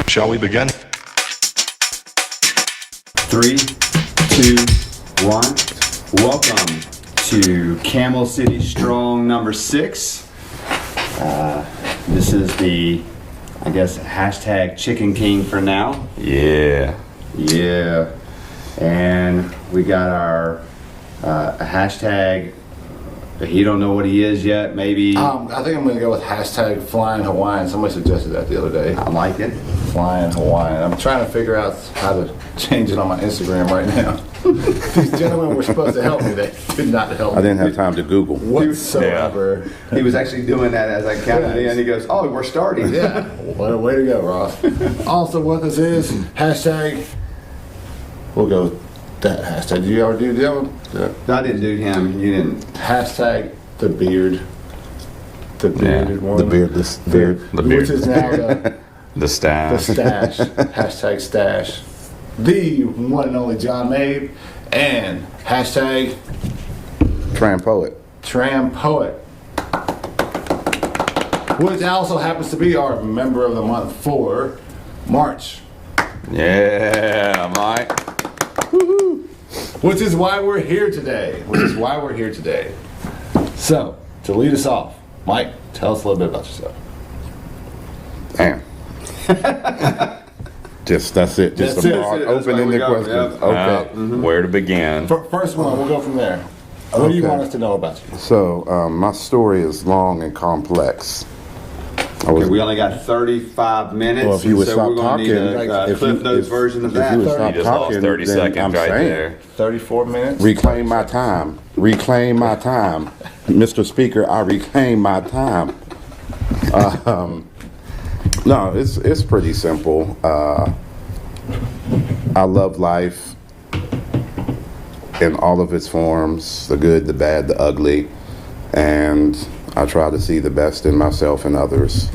Shall we begin? 3, 2, 1. Welcome to Camel City Strong number 6. This is the, I guess, hashtag Chicken King for now. Yeah. Yeah. And we got our hashtag. He don't know what he is yet, maybe. I think I'm going to go with hashtag Flying Hawaiian. Somebody suggested that the other day. I like it. Flying Hawaiian. I'm trying to figure out how to change it on my Instagram right now. These gentlemen were supposed to help me. They did not help me. I didn't have time to Google. Whatsoever. He was actually doing that as I counted in. He goes, "Oh, we're starting." Yeah. What a way to go, Ross. Also, what this is, hashtag, we'll go with that hashtag. Did you ever do that? I didn't do him. You didn't. Hashtag the beard. The bearded one. The beardless beard. The beard. Which is now the The stash. stash. Hashtag stash. The one and only John Mabe. And hashtag Tram poet. Tram Poet. Which also happens to be our member of the month for March. Yeah, Mike. Which is why we're here today. So, to lead us off, Mike, tell us a little bit about yourself. Damn. That's it. Just That's a it. broad That's where we open-ended go, question. yep. Okay. Where to begin? First one, we'll go from there. What do you Okay. want us to know about you? So, my story is long and complex. Okay, we only got 35 minutes. Well, if you would so stop we're gonna talking, need a Cliff Notes version of that. If you would stop You talking, just then 30 seconds I'm right saying, there. 34 minutes? Reclaim my time. Reclaim my time. Mr. Speaker, I reclaim my time. No, it's pretty simple. I love life in all of its forms, the good, the bad, the ugly, and I try to see the best in myself and others.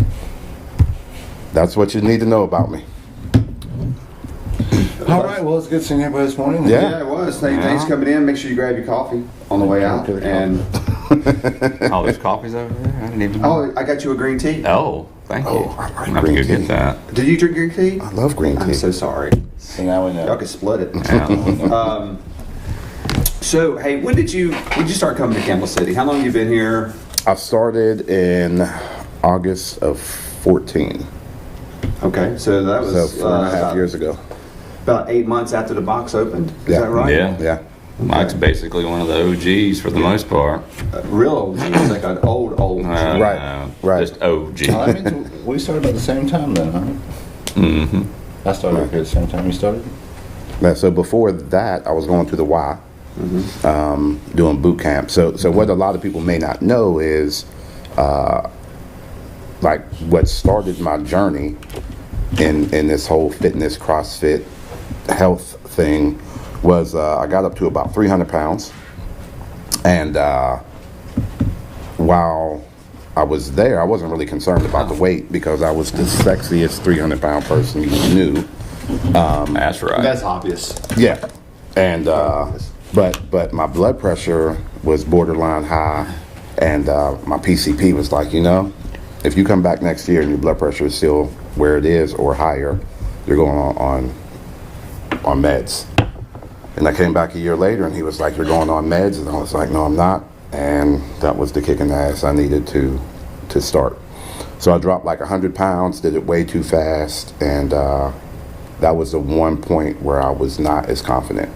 That's what you need to know about me. All right, well, it's good seeing everybody this morning. Yeah. Yeah, it was. Thanks for coming in. Make sure you grab your coffee on the way out. And Oh, there's coffees over there? I didn't even know. oh, I got you a green tea. Oh, thank you. Oh, I I like I'm green to go tea. get that. Did you drink green tea? I love green tea. I'm so sorry. So now we know. Y'all can split it. Yeah. So, hey, when did you start coming to Camel City? How long have you been here? I started in August of 14, Okay, so that was so 4.5 years ago. about 8 months after the box opened. Is Yeah. that right? Yeah. Yeah. Mike's basically one of the OGs for the most part. Real old. It's like an old. Right, right. Just OG. Oh, that means we started at the same time then, huh? Mm-hmm. I started up here at the same time you started? Yeah, so before that, I was going to the Y, doing boot camp. So what a lot of people may not know is, like what started my journey in this whole fitness, CrossFit, health thing was I got up to about 300 pounds. And while I was there, I wasn't really concerned about the weight because I was the sexiest 300-pound person you knew. That's right. That's obvious. Yeah, and but my blood pressure was borderline high, and my PCP was like, if you come back next year and your blood pressure is still where it is or higher, you're going on meds. And I came back a year later, and he was like, "You're going on meds," and I was like, "No, I'm not." And that was the kick in the ass I needed to start. So I dropped like 100 pounds, did it way too fast, and that was the one point where I was not as confident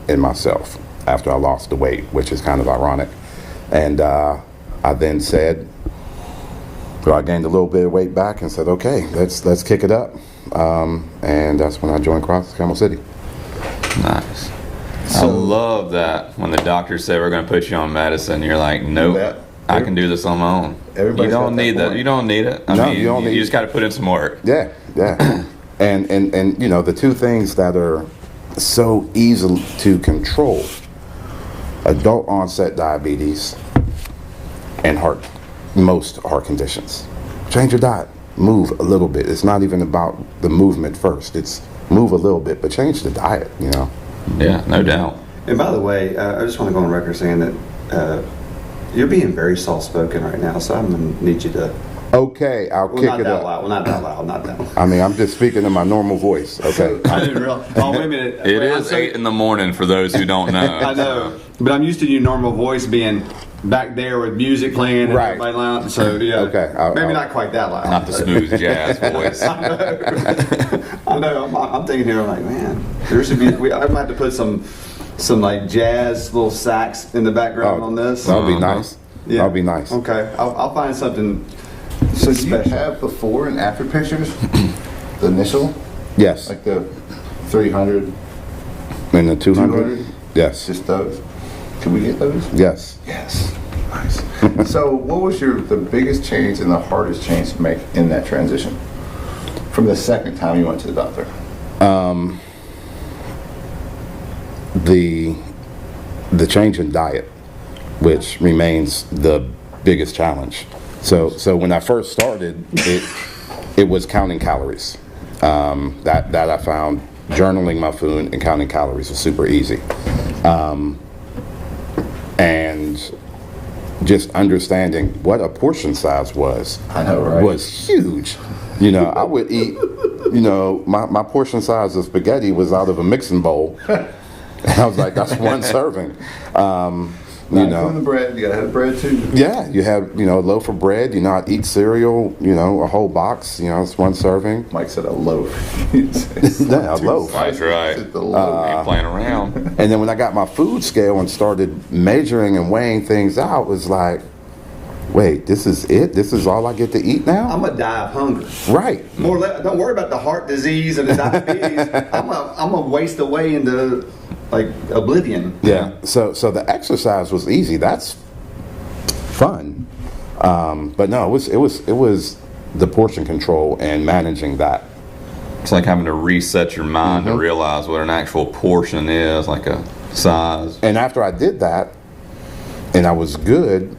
in myself after I lost the weight, which is kind of ironic. And I then said, so I gained a little bit of weight back and said, okay, let's kick it up. And that's when I joined Camel City. Nice. I love that when the doctors say we're going to put you on medicine, you're like, nope, Yeah. I can do this on my own. Everybody's You don't got that need that. point. You don't need it. I No, mean, you don't need- you just got to put in some work. Yeah. and the two things that are so easy to control, adult onset diabetes and most heart conditions. Change your diet, move a little bit. It's not even about the movement first. It's move a little bit, but change the diet, Yeah, no doubt. And by the way, I just want to go on record saying that you're being very soft-spoken right now, so I'm going to need you to Okay, I'll Well, kick not it that up. loud. Well, not that loud. Not that loud. I mean, I'm just speaking in my normal voice. Okay. I didn't realize. Oh, wait a minute. It Wait, is 8 in the morning for those who don't know. I know, but I'm used to your normal voice being back there with music playing and Right. everybody loud. So yeah, Okay, maybe not quite that loud. Not the smooth jazz voice. I know. I'm thinking here. I'm like, man, there should be. I might have to put some like jazz little sax in the background on this. That'll be nice. Yeah. That'll be nice. Okay, I'll find something. So do you have before and after pictures? The initial, Yes. like the 300, And the 200? 200? Yes. just those. Can we get those? Yes. Yes. Nice. So what was the biggest change and the hardest change to make in that transition? From the second time you went to the doctor? The change in diet, which remains the biggest challenge. So when I first started, it was counting calories. That I found journaling my food and counting calories was super easy. And just understanding what a portion size was. I know, right? Was huge. You know, I would eat, you know, my portion size of spaghetti was out of a mixing bowl. And I was like, that's one serving. You know, the bread, you gotta have the bread too. yeah, you have, you know, a loaf of bread, you know, I'd eat cereal, you know, a whole box, you know, it's one serving. Mike said a loaf. Yeah, a loaf. That's right. Said the loaf. Ain't playing around. And then when I got my food scale and started measuring and weighing things out, it was like, wait, this is it? This is all I get to eat now? I'm gonna die of hunger. Right. Don't worry about the heart disease and the diabetes. I'm gonna waste away into like oblivion. Yeah. So the exercise was easy. That's fun. But no, it was the portion control and managing that. It's like having to reset your mind to realize what an actual portion is, like a size. And after I did that, and I was good,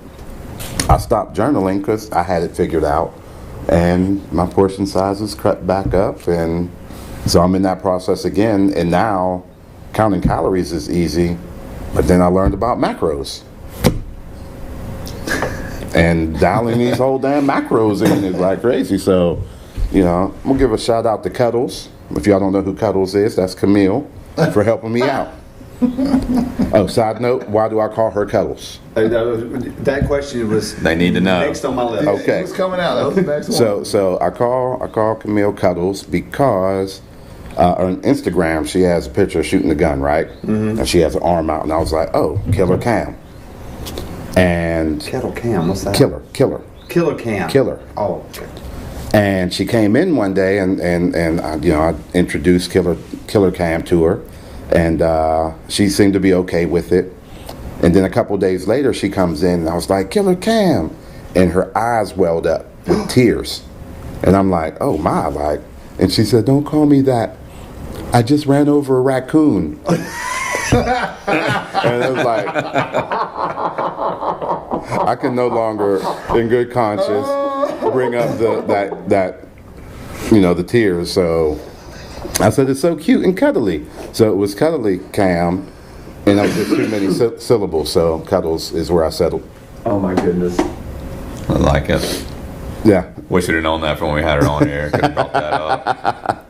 I stopped journaling because I had it figured out, and my portion sizes crept back up, and so I'm in that process again. And now, counting calories is easy, but then I learned about macros, and dialing these whole damn macros in is like crazy. So, you know, I'm gonna give a shout out to Cuddles. If y'all don't know who Cuddles is, that's Camille for helping me out. Oh, side note, why do I call her Cuddles? That question was They need to know. next on my list. Okay. It was coming out. That was the next one. So I call Camille Cuddles because on Instagram she has a picture of shooting a gun, right? And she has an arm out, and I was like, oh, Killer Cam. And Kettle Cam, what's that? Killer. Killer Cam. Killer. Oh, okay. And she came in one day, and I, you know, I introduced Killer Cam to her, and she seemed to be okay with it. And then a couple days later, she comes in, and I was like, Killer Cam, and her eyes welled up with tears, and I'm like, oh my, like, and she said, don't call me that. I just ran over a raccoon. And it was like, I can no longer, in good conscience, bring up that you know, the tears. So I said, it's so cute and cuddly. So it was Cuddly Cam, and that was just too many syllables. So Cuddles is where I settled. Oh my goodness. I like it. Yeah. Wish we'd have known that from when we had her on here. Could have brought that up.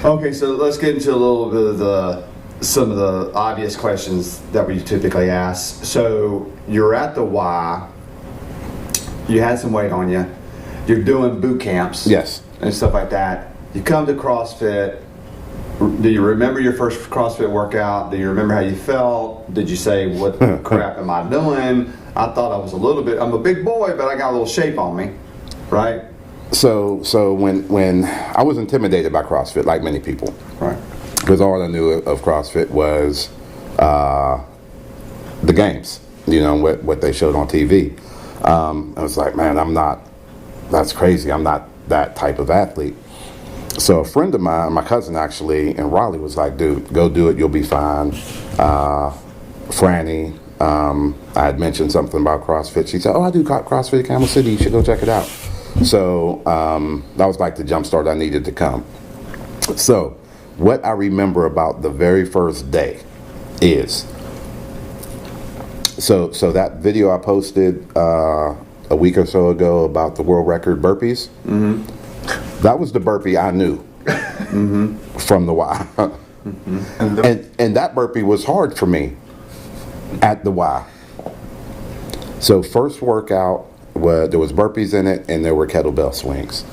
Okay, so let's get into a little bit of some of the obvious questions that we typically ask. So you're at the Y, you had some weight on you, you're doing boot camps, Yes. and stuff like that. You come to CrossFit. Do you remember your first CrossFit workout? Do you remember how you felt? Did you say, what the crap am I doing? I thought I was I'm a big boy, but I got a little shape on me, right? So when I was intimidated by CrossFit, like many people, Right. because all I knew of CrossFit was the games, you know, what they showed on TV. I was like, man, that's crazy. I'm not that type of athlete. So a friend of mine, my cousin actually in Raleigh, was like, dude, go do it. You'll be fine. Franny, I had mentioned something about CrossFit. She said, oh, I do CrossFit at Camel City. You should go check it out. So that was like the jump start I needed to come. So what I remember about the very first day is, so that video I posted a week or so ago about the world record burpees. That was the burpee I knew from the Y. And that burpee was hard for me at the Y. So first workout, there was burpees in it and there were kettlebell swings.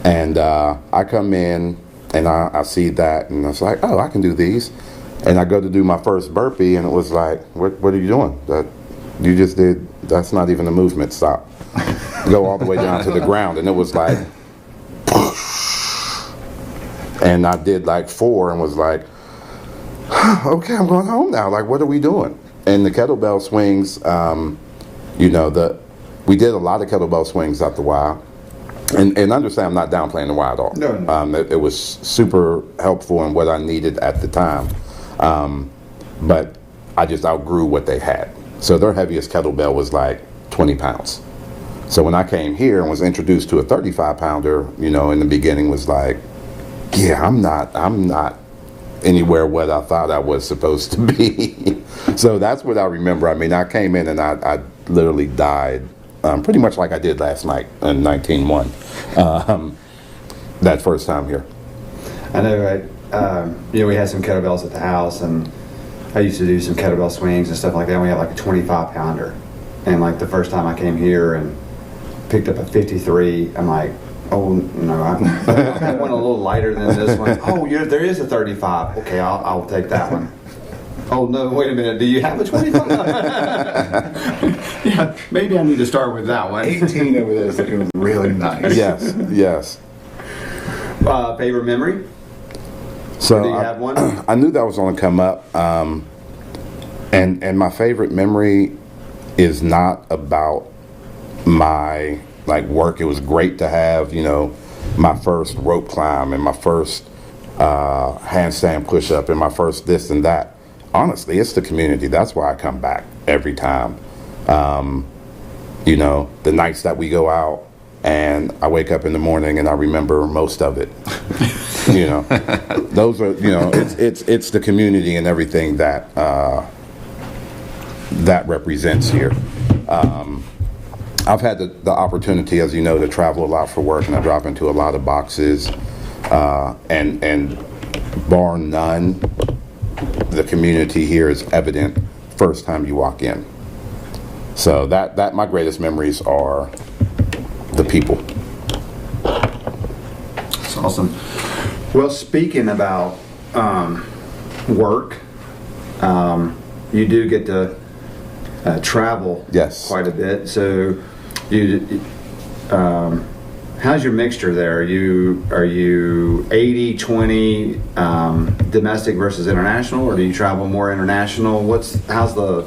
And I come in and I see that and I was like, oh, I can do these. And I go to do my first burpee and it was like, what are you doing? That you just did, that's not even a movement, stop. Go all the way down to the ground. And it was like, and I did like 4 and was like, okay, I'm going home now. Like, what are we doing? And the kettlebell swings, you know, we did a lot of kettlebell swings at the Y. And understand, I'm not downplaying the Y at all. No. It was super helpful in what I needed at the time. But I just outgrew what they had. So their heaviest kettlebell was like 20 pounds. So when I came here and was introduced to a 35 pounder, you know, in the beginning was like, yeah, I'm not anywhere what I thought I was supposed to be. So that's what I remember. I mean, I came in and I literally died, pretty much like I did last night in 19-1, that first time here. I know, right? You know, we had some kettlebells at the house, and I used to do some kettlebell swings and stuff like that. We had like a 25 pounder, and like the first time I came here and picked up a 53, I'm like, oh no, I had one a little lighter than this one. Oh, yeah, there is a 35. Okay, I'll take that one. Oh no, wait a minute. Do you have a 25? Yeah, maybe I need to start with that one. 18 over there is looking really nice. Yes. Favorite memory? So Do you have one? I knew that was going to come up, and my favorite memory is not about my like work. It was great to have, you know, my first rope climb and my first handstand push up and my first this and that. Honestly, it's the community. That's why I come back every time. You know, the nights that we go out and I wake up in the morning and I remember most of it. You know, those are, you know, it's the community and everything that that represents here. I've had the opportunity, as you know, to travel a lot for work, and I drop into a lot of boxes, and bar none, the community here is evident first time you walk in. So that my greatest memories are the people. That's awesome. Well, speaking about work, you do get to travel Yes. quite a bit. So, how's your mixture there? Are you 80-20 domestic versus international, or do you travel more international? What's the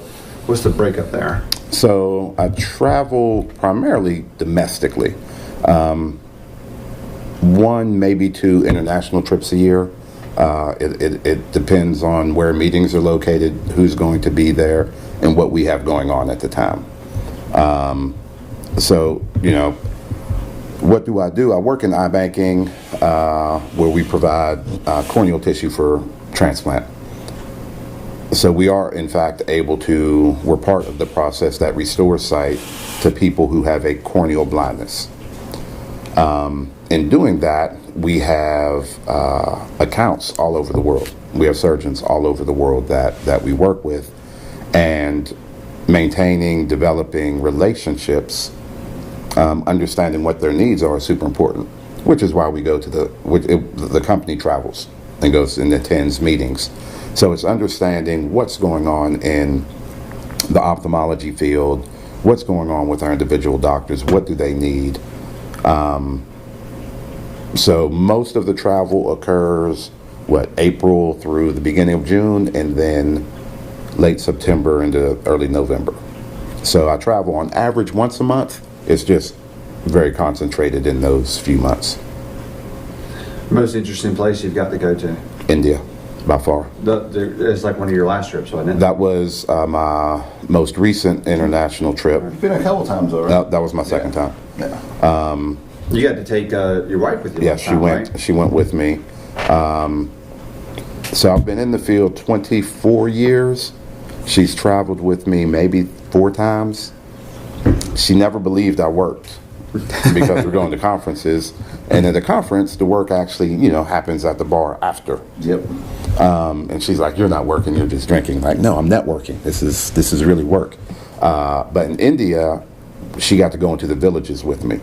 breakup there? So I travel primarily domestically. 1, maybe 2 international trips a year. It depends on where meetings are located, who's going to be there, and what we have going on at the time. So, you know, what do? I work in eye banking, where we provide corneal tissue for transplant. So we are, in fact, we're part of the process that restores sight to people who have a corneal blindness. In doing that, we have accounts all over the world. We have surgeons all over the world that we work with, and maintaining, developing relationships, understanding what their needs are super important, which is why we go to the company travels and goes and attends meetings. So it's understanding what's going on in the ophthalmology field, what's going on with our individual doctors, what do they need. So most of the travel occurs, April through the beginning of June, and then late September into early November. So I travel on average once a month. It's just very concentrated in those few months. Most interesting place you've got to go to? India, by far. It's like one of your last trips, wasn't it? That was my most recent international trip. You've been a couple times already. That was my second time. Yeah. You got to take your wife with you. Yeah, last time, right? She went with me. So I've been in the field 24 years. She's traveled with me maybe 4 times. she never believed I worked because we're going to conferences, and at the conference, the work actually, happens at the bar after. Yep. And she's like, "You're not working, you're just drinking." Like, no, I'm networking. This is really work. But in India, she got to go into the villages with me,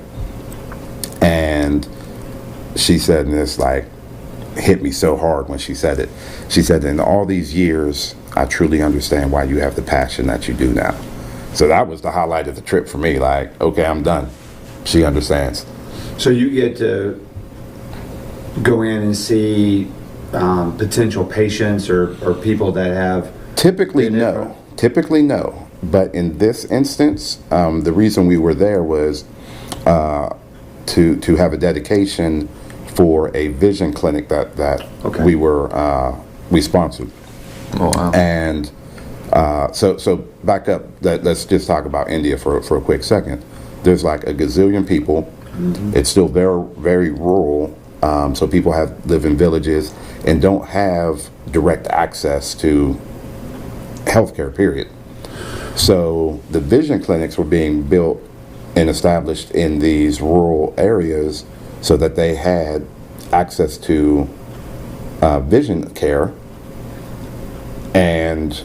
and she said, and this like hit me so hard when she said it. She said, "In all these years, I truly understand why you have the passion that you do now." So that was the highlight of the trip for me. Like, okay, I'm done. She understands. So you get to go in and see potential patients or people that have... Typically no. But in this instance, the reason we were there was to have a dedication for a vision clinic that we sponsored. Oh, wow. And so back up. Let's just talk about India for a quick second. There's like a gazillion people. Mm-hmm. It's still very, very rural. So people live in villages and don't have direct access to healthcare, period. So the vision clinics were being built and established in these rural areas so that they had access to vision care, and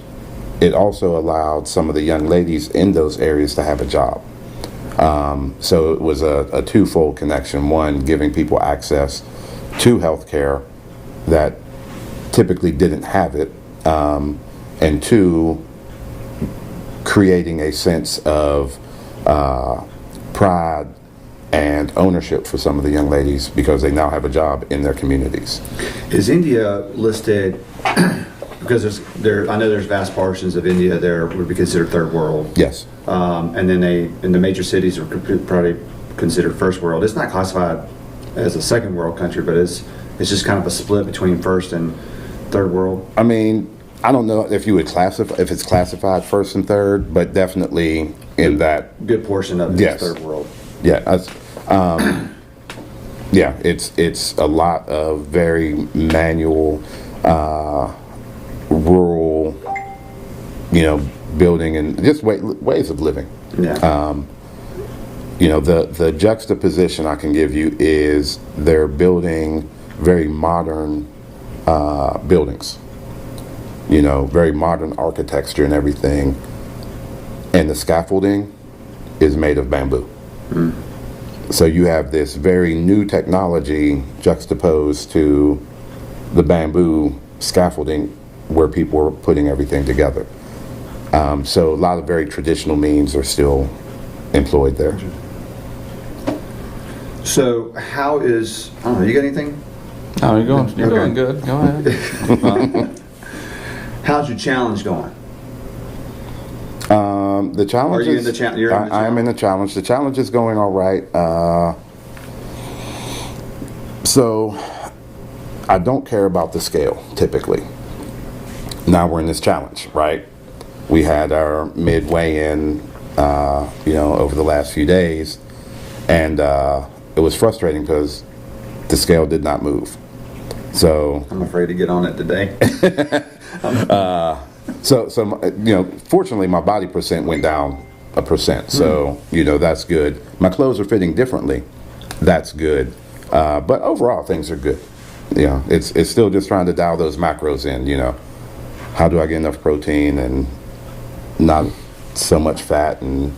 it also allowed some of the young ladies in those areas to have a job. So it was a twofold connection. One, giving people access to healthcare that typically didn't have it, and two, creating a sense of pride and ownership for some of the young ladies because they now have a job in their communities. Is India listed, because I know there's vast portions of India there would be considered third world. Yes. And then in the major cities are probably considered first world. It's not classified as a second world country, but it's just kind of a split between first and third world. I mean, I don't know if you would if it's classified first and third, but definitely in that good portion of it is third world. Yeah, it's a lot of very manual, rural, building and just ways of living. Yeah. The juxtaposition I can give you is they're building very modern buildings. Very modern architecture and everything. And the scaffolding is made of bamboo. Mm. So you have this very new technology juxtaposed to the bamboo scaffolding where people are putting everything together. So a lot of very traditional means are still employed there. So how is, I don't know, you got anything? No, you're doing good. Go ahead. How's your challenge going? The challenge. Are you in the challenge? I am in the challenge. The challenge is going all right. So I don't care about the scale typically. Now we're in this challenge, right? We had our midway in, over the last few days, and it was frustrating because the scale did not move. So I'm afraid to get on it today. So fortunately, my body percent went down 1%. So that's good. My clothes are fitting differently. That's good. But overall, things are good. It's still just trying to dial those macros in. How do I get enough protein and not so much fat and.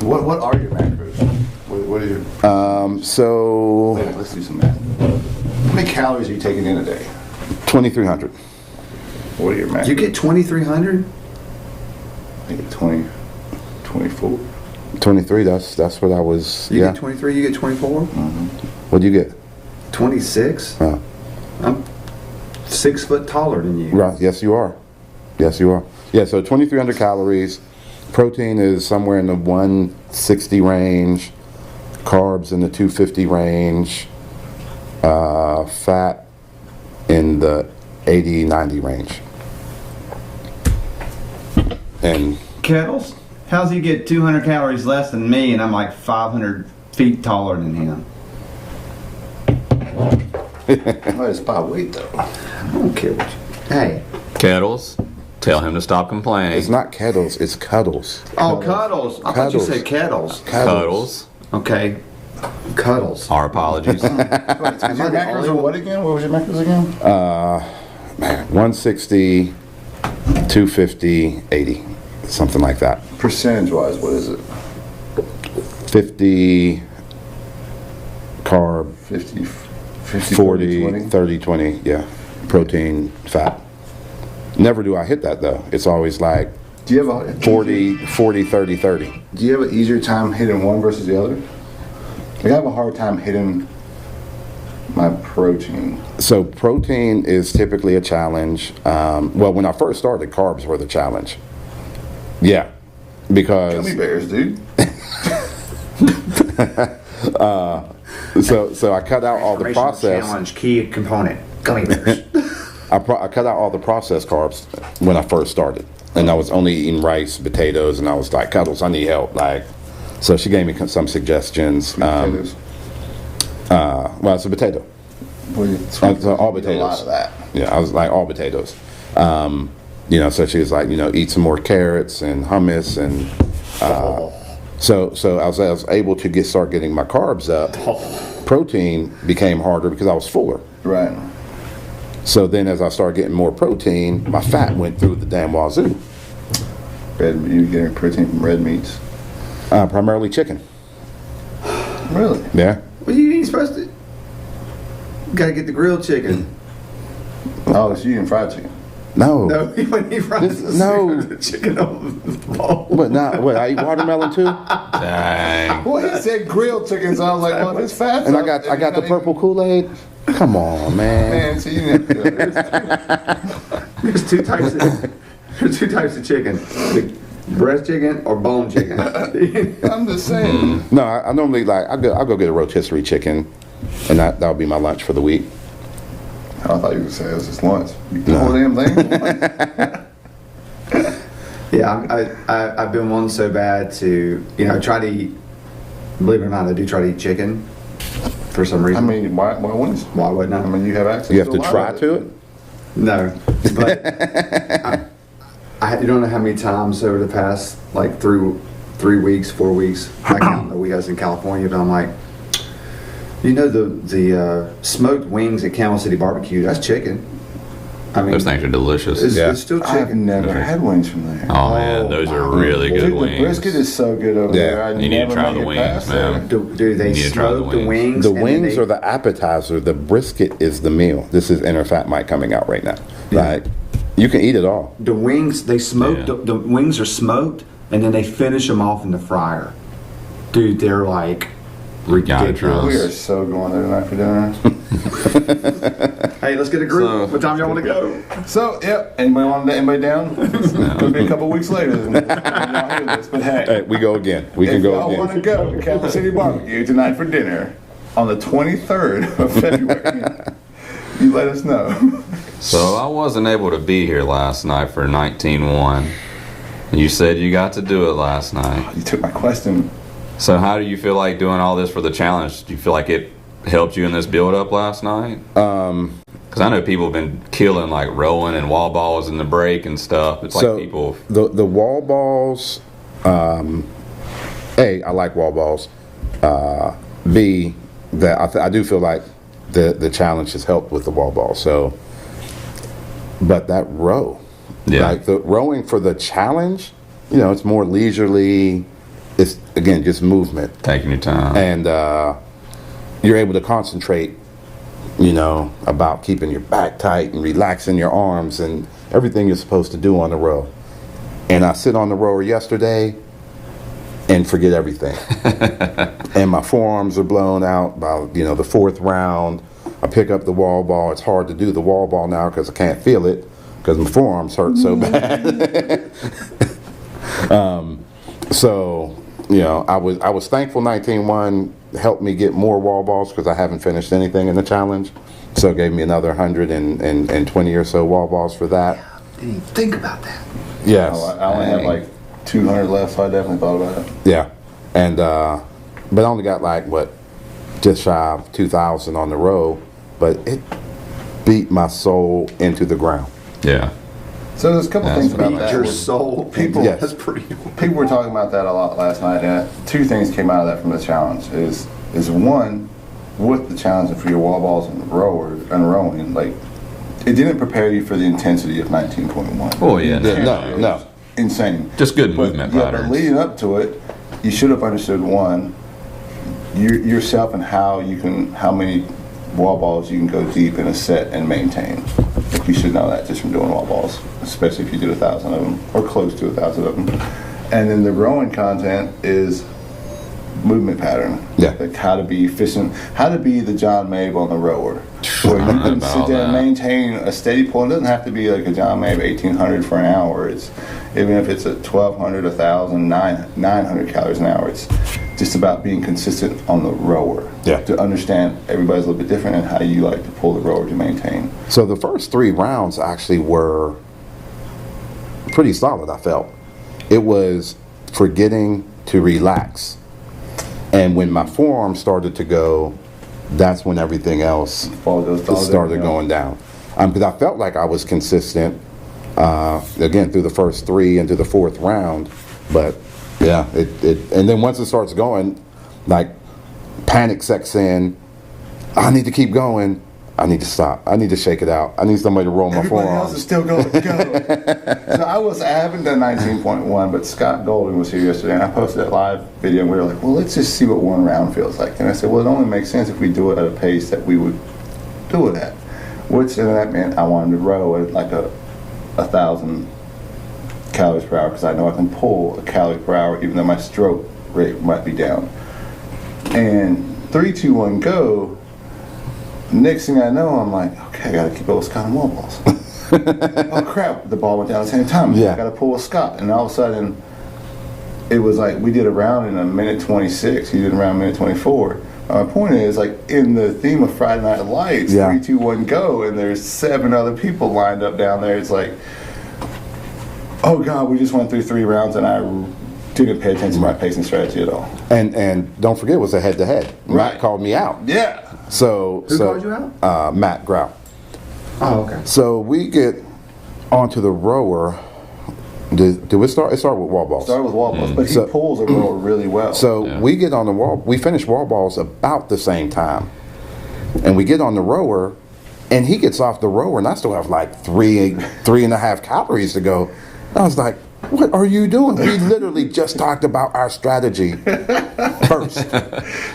What are your macros? What are your? So. Let's do some math. How many calories are you taking in a day? 2,300. What are your macros? You get 2,300? I get 20, 24. 23. That's what I was. You get 23. You get 24. Mm-hmm. What do you get? 26. I'm 6 foot taller than you. Right. Yes, you are. Yeah. So 2,300 calories. Protein is somewhere in the 160 range. Carbs in the 250 range. Fat in the 80, 90 range. And Kettles, how's he get 200 calories less than me and I'm like 500 feet taller than him? Well, it's by weight though. I don't care what you. Hey. Kettles, Tell him to stop complaining. It's not kettles, it's cuddles. Oh, cuddles. I thought you Cuddles. said kettles. Cuddles. Okay. Cuddles. Our apologies. Your macros are what again? What was your macros again? Man, 160, 250, 80, something like that. Percentage-wise, what is it? 50 carb, 50, 40, 20? 30, 20, yeah. Protein, fat. Never do I hit that though. It's always like Do you have a 40, 30, 30. Do you have an easier time hitting one versus the other? Like, I have a hard time hitting my protein. So protein is typically a challenge. Well, when I first started, carbs were the challenge. Yeah, because Gummy bears, dude. so I cut out all the processed. Challenge key component. Gummy bears. I cut out all the processed carbs when I first started, and I was only eating rice, potatoes, and I was like, Cuddles, I need help. Like, so she gave me some suggestions. Potatoes. Well, it's a potato. So all potatoes. A lot of that. Yeah, I was like all potatoes. You know, so she was like, you know, eat some more carrots and hummus, and so I was able to start getting my carbs up. Protein became harder because I was fuller. Right. So then, as I started getting more protein, my fat went through the damn wazoo. You getting protein from red meats? Primarily chicken. Really? Yeah. Well, you ain't supposed to. You gotta get the grilled chicken. Oh, so you eating fried chicken? No. No, when he fries no. the chicken on the bowl. What? Not what? I eat watermelon too. Dang. Well, he said grilled chicken, so I was like, well, his fat's And I up, got the purple Kool-Aid. Come on, man. Man, so you didn't have to do it. There's two types of chicken: the breast chicken or bone chicken. I'm just saying. No, I normally I'll go get a rotisserie chicken, and that'll be my lunch for the week. I thought you were going to say it was just lunch. You the whole damn thing? Yeah, I've been wanting so bad to try to eat. Believe it or not, I do try to eat chicken for some I reason. mean, why wouldn't you? Why wouldn't I? I mean, you have access You have to to a lot try of to it. No, but I don't know how many times over the past like 3 weeks, 4 weeks. I count the week I was in California, but I'm like, the smoked wings at Camel City Barbecue. That's chicken. I mean, Those things are delicious. it's still I've chicken. never had wings from there. Oh man, those are really good Dude, the wings. brisket is so good over Yeah. there. I You need to never try make the it wings, past man. there. Do they You need to try the smoke the wings. wings? The and then wings they- are the appetizer. The brisket is the meal. This is Inner Fat Mike coming out right now. Like, you can eat it all. The wings, they smoke. Yeah. The wings are smoked, and then they finish them off in the fryer. Dude, they're like gotta try. We are so going there tonight for dinner. Hey, let's get a group. So- What time y'all want to go? So, yep. Anybody down? It's gonna be a couple weeks later than y'all hear this. But hey, Hey, we go again. We can if go y'all want to again. go to Capital City Barbecue tonight for dinner on the 23rd of February, you let us know. So I wasn't able to be here last night for 19-1. You said you got to do it last night. You took my question. So how do you feel like doing all this for the challenge? Do you feel like it helped you in this build-up last night? Because I know people have been killing like rowing and wall balls in the break and stuff. It's So like people. the wall balls. A, I like wall balls. B, that I do feel like the challenge has helped with the wall ball. So, but that row, Yeah. like the rowing for the challenge, it's more leisurely. It's again just movement, Taking your time. and you're able to concentrate, about keeping your back tight and relaxing your arms and everything you're supposed to do on the row. And I sit on the rower yesterday and forget everything. And my forearms are blown out by, the fourth round. I pick up the wall ball. It's hard to do the wall ball now because I can't feel it because my forearms hurt so bad. So, I was thankful 19-1 helped me get more wall balls because I haven't finished anything in the challenge. So it gave me another 120 or so wall balls for that. Didn't even think about that. Yes. I only have like 200 left, so I definitely thought about it. Yeah. And, but I only got just shy of 2,000 on the row, but it beat my soul into the ground. Yeah. So there's a couple That's things about pretty that. Your soul, people. Yes. That's pretty. People were talking about that a lot last night, and two things came out of that from the challenge. Is one, with the challenge and for your wall balls and rowing, like it didn't prepare you for the intensity of 19.1. Oh yeah, No. Insane. Just good movement But patterns. leading up to it, you should have understood one, yourself and how many wall balls you can go deep in a set and maintain. Like you should know that just from doing wall balls, especially if you did 1,000 of them or close to 1,000 of them. And then the rowing content is movement pattern. Yeah. Like how to be efficient, how to be the John Mabe on the rower. Where you can about sit there and that. maintain a steady pull. It doesn't have to be like a John Mabe 1,800 for an hour. It's even if it's a 1,200, 1,000, 900 calories an hour. It's just about being consistent on the rower. Yeah. To understand everybody's a little bit different and how you like to pull the rower to maintain. So the first 3 rounds actually were pretty solid, I felt. It was forgetting to relax. And when my forearm started to go, that's when everything else started going down. Because I felt like I was consistent, again, through the first 3 into the 4th round. But yeah, and then once it starts going, like panic sets in. I need to keep going. I need to stop. I need to shake it out. I need somebody to roll my Everybody forearms. else is still going. Go. So I haven't done 19.1, but Scott Golden was here yesterday, and I posted that live video, and we were like, well, let's just see what one round feels like. And I said, well, it only makes sense if we do it at a pace that we would do it at. Which, and that meant I wanted to row at like 1,000 calories per hour, because I know I can pull a calorie per hour, even though my stroke rate might be down. And 3, 2, 1, go. Next thing I know, I'm like, okay, I gotta keep up with Scott and wall balls. Oh crap, the ball went down at the same time. Yeah. I gotta pull a Scott. And all of a sudden, it was like we did a round in a minute 26, he did around minute 24. My point is, like, in the theme of Friday Night Lights, Yeah. 3, 2, 1, go, and there's 7 other people lined up down there. It's like, oh God, we just went through 3 rounds and I didn't pay attention to my pacing strategy at all. And don't forget, it was a head-to-head. Right. Matt called me out. Yeah. So Who called you out? Matt Grau. Oh, okay. So we get onto the rower. Did we start? It started with wall balls. Started with wall balls, but he So- pulls a rower really well. So Yeah. we get on the wall. We finish wall balls about the same time, and we get on the rower, and he gets off the rower, and I still have like 3.5 calories to go. I was like, "What are you doing? We literally just talked about our strategy first."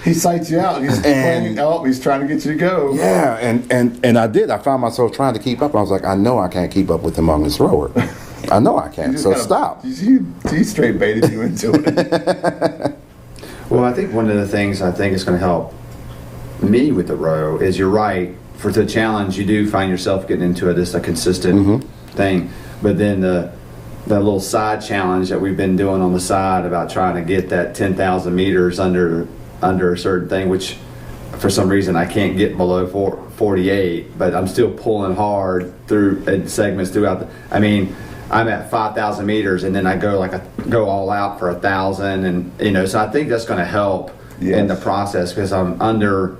he psychs you out. He's playing, he's trying to get you to go. Yeah, and I did. I found myself trying to keep up. I was like, I know I can't keep up with him on this rower. I know I can't. So stop. He straight baited you into it. Well, I think one of the things I think is going to help me with the row is you're right. For the challenge, you do find yourself getting into it as a consistent thing. But then the little side challenge that we've been doing on the side about trying to get that 10,000 meters under a certain thing, which for some reason I can't get below 48, but I'm still pulling hard through segments throughout. I mean, I'm at 5,000 meters, and then I go all out for 1,000, and so I think that's going to help in the process because I'm under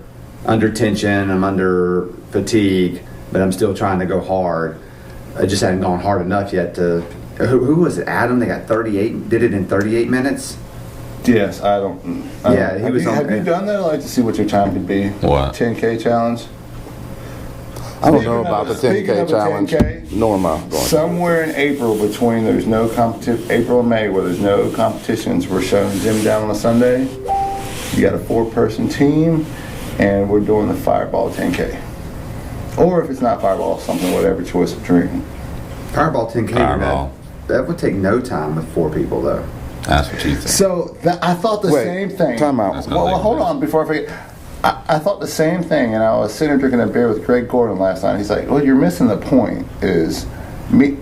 tension, I'm under fatigue, but I'm still trying to go hard. I just haven't gone hard enough yet to. Who was it? Adam? They got 38. Did it in 38 minutes. Yes, I don't. Yeah, he was on. Have you done that? I'd like to see what your time could be. What? 10K challenge. I don't know about the Speaking 10K of a challenge. 10K, Nor am I going. Somewhere in April, between there's no April and May, where there's no competitions, we're shutting the gym down on a Sunday. You got a 4-person team, and we're doing the Fireball 10K. Or if it's not Fireball, something, whatever choice of drink. Fireball 10K. Fireball. That would take no time with 4 people, though. That's what you think. So I thought the Wait, same thing. time out. That's not Well, like hold that. on before I forget. I thought the same thing, and I was sitting there drinking a beer with Greg Gordon last night. He's like, well, you're missing the point is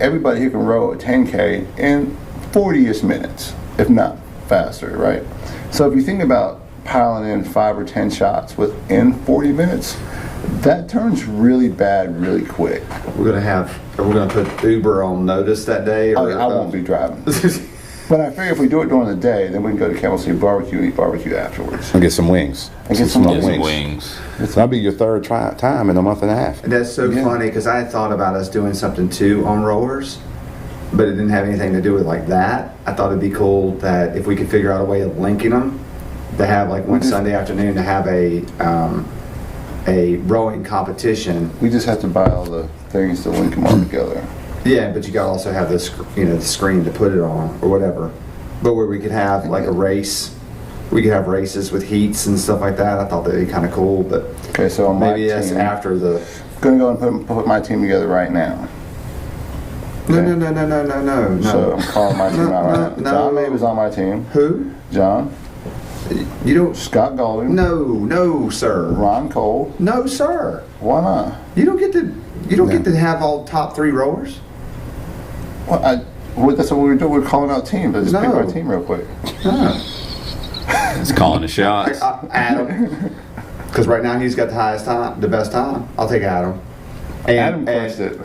everybody who can row a 10K in 40-ish minutes, if not faster, right? So if you think about piling in 5 or 10 shots within 40 minutes, that turns really bad really quick. We're gonna put Uber on notice that day. Or, I won't be driving. But I figure if we do it during the day, then we can go to Camel Barbecue and eat barbecue afterwards. And get some wings. And get some Get wings. some wings. That'll be your third time in a month and a half. That's so funny because I had thought about us doing something too on rollers, but it didn't have anything to do with like that. I thought it'd be cool that if we could figure out a way of linking them, to have like one Sunday afternoon to have a rowing competition. We just have to buy all the things to link them all together. Yeah, but you gotta also have the the screen to put it on or whatever. But where we could have like a race, we could have races with heats and stuff like that. I thought that'd be kind of cool. But Okay, so on my maybe that's team, after the. I'm gonna go and put my team together right now. No. So I'm calling my team out right now. John May was on my team. Who? John. You don't. Scott Golding. No, sir. Ron Cole. No, sir. Why not? You don't get to. You don't get to have all top 3 rowers. Well, that's what we were doing. We're calling out teams. Let's just pick our team real quick. No. It's calling the shots. Adam. Because right now he's got the highest time, the best time. I'll take Adam. Adam crushed it.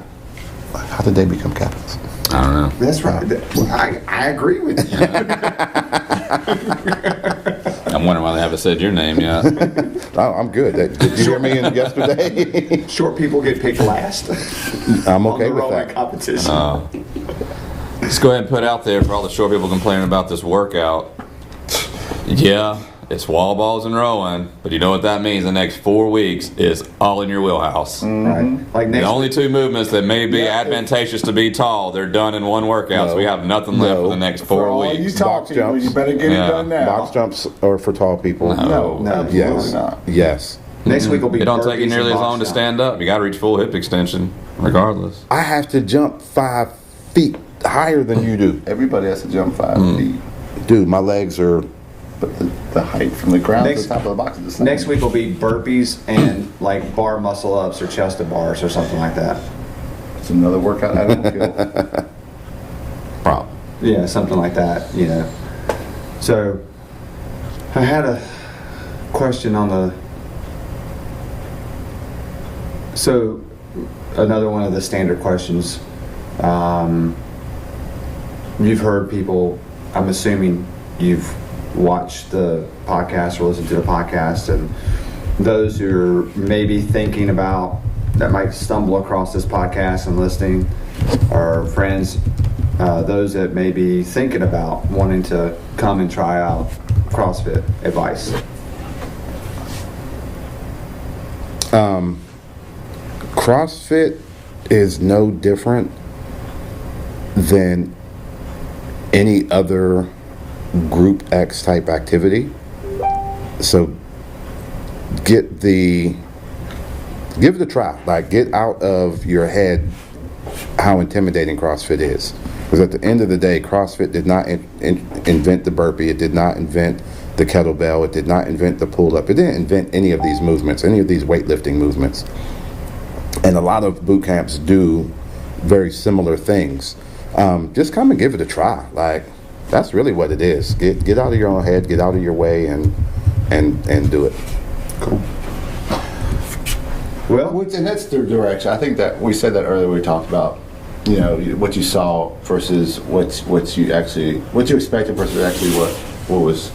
How did they become captains? I don't know. That's right. I agree with you. I'm wondering why they haven't said your name yet. Oh, I'm good. Did you hear me yesterday? Short people get picked last. I'm on okay the with rowing that. competition. Let's go ahead and put out there for all the short people complaining about this workout. Yeah, it's wall balls and rowing, but you know what that means? The next 4 weeks is all in your wheelhouse. Right. Like The next only 2 movements that may be advantageous to be tall, they're done in one workout, so we have nothing left for the next 4 weeks. Box jumps. You better get it done now. Box jumps are for tall people. No, absolutely Yes. not. Yes. next week will be. It don't take you burpees nearly and as long to box stand up. You got to reach full hip extension, regardless. I have to jump 5 feet higher than you do. Everybody has to jump 5 feet. Dude, my legs are. But the height from the ground Next- to the top of the box is the same. Next week will be burpees and like bar muscle ups or chest to bars or something like that. It's another workout Adam will kill. Problem. Yeah, something like that. So I had a question on the. So another one of the standard questions. You've heard people. I'm assuming you've watched the podcast or listened to the podcast, and those who are maybe thinking about that might stumble across this podcast and listening are friends, those that may be thinking about wanting to come and try out CrossFit advice. CrossFit is no different than any other Group X type activity. So give it a try. Like, get out of your head how intimidating CrossFit is. Because at the end of the day, CrossFit did not invent the burpee. It did not invent the kettlebell. It did not invent the pull-up. It didn't invent any of these movements, any of these weightlifting movements. And a lot of boot camps do very similar things. Just come and give it a try. Like, that's really what it is. Get out of your own head, get out of your way, and do it. Cool. Well, And that's the direction. I think that we said that earlier. We talked about, what you saw versus what you expected versus actually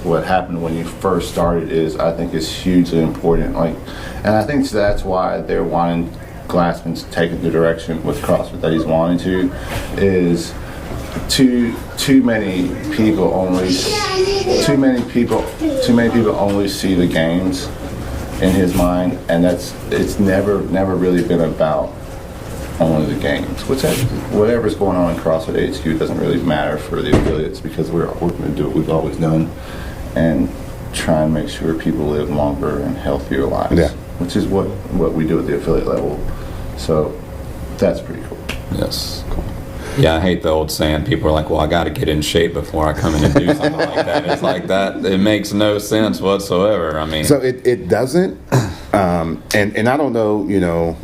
what happened when you first started I think is hugely important. And I think that's why they're wanting Glassman's taking the direction with CrossFit that he's wanting to, is too many people only see the games in his mind, and it's never really been about only the games. Whatever's going on in CrossFit HQ doesn't really matter for the affiliates, because we're going to do what we've always done and try and make sure people live longer and healthier lives. Yeah. Which is what we do at the affiliate level. So that's pretty cool. Yes. Cool. Yeah, I hate the old saying. People are like, well, I got to get in shape before I come in and do something like that. It's like that. It makes no sense whatsoever. I mean, So it doesn't, and I don't know,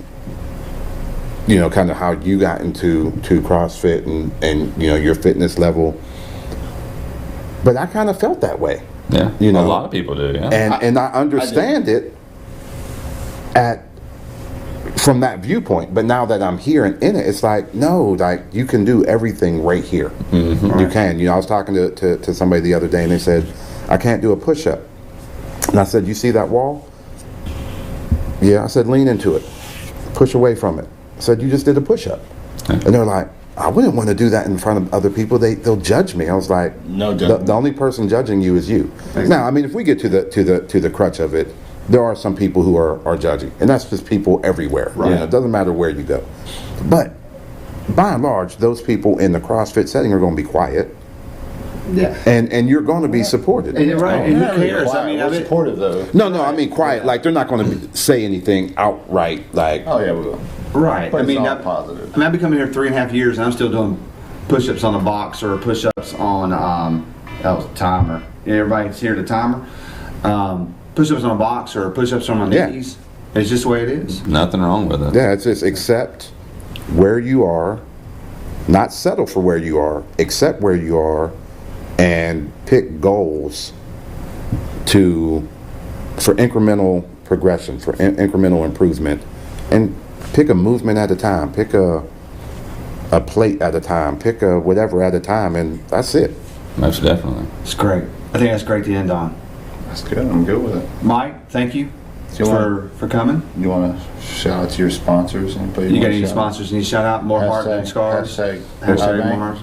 kind of how you got into CrossFit and your fitness level, but I kind of felt that way. yeah, a lot of people do. Yeah. And I understand it from that viewpoint, but now that I'm here and in it, it's like, no, like, you can do everything right here. Mm-hmm. You can. I was talking to somebody the other day, and they said, I can't do a push-up. And I said, you see that wall? Yeah. I said, lean into it. Push away from it. I said, you just did a push-up. And they're like, I wouldn't want to do that in front of other people. They'll judge me. I was like, No the judgment. only person judging you is you. Now, I mean, if we get to the crutch of it, there are some people who are judging, and that's just people everywhere. Right. You know, it doesn't matter where you go. But by and large, those people in the CrossFit setting are going to be quiet, Yeah. and you're going to be supported. And, right. And Yeah, who cares? quiet. I mean, We're I mean, supportive though. No, I mean quiet. Like they're not going to say anything outright. Like, Oh yeah, we will. right. But I mean, it's all that- positive. I mean, I've been coming here 3.5 years, and I'm still doing push-ups on a box or push-ups on that was a timer. Everybody's here to timer. Push-ups on a box or push-ups on my Yeah. knees. It's just the way it is. Nothing wrong with it. yeah, it's just accept where you are, not settle for where you are, accept where you are, and pick goals for incremental progression, for incremental improvement, and pick a movement at a time, pick a plate at a time, pick a whatever at a time, and that's it. Most definitely. It's great. I think that's great to end on. That's good. I'm good with it. Mike, thank you Do you for coming. You want to shout out to your sponsors? Anybody You got wanna any shout out? sponsors you need to shout out? More heart than scars. Hashtag Hashtag Hashtag more hearts.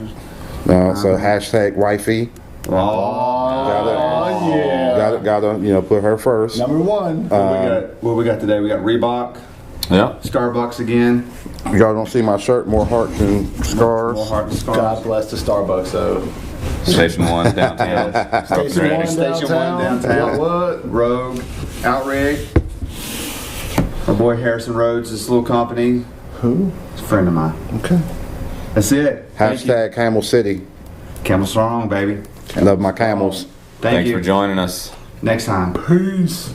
So hashtag wifey, Oh, yeah. gotta put her first. Number one. what we got today? We got Reebok, Yeah. Starbucks again. Y'all don't see my shirt, more hearts than scars. More heart than scars. God bless the Starbucks though. Station 1 downtown. Station Ready. one Station downtown. 1 downtown. What? Rogue, Outrigg. My boy Harrison Rhodes, this little company. Who? It's a friend of mine. Okay. That's it. Thank you. Hashtag Camel City. Camel strong, baby. Love my camels. Thank Thanks you. for joining us. Next time. Peace.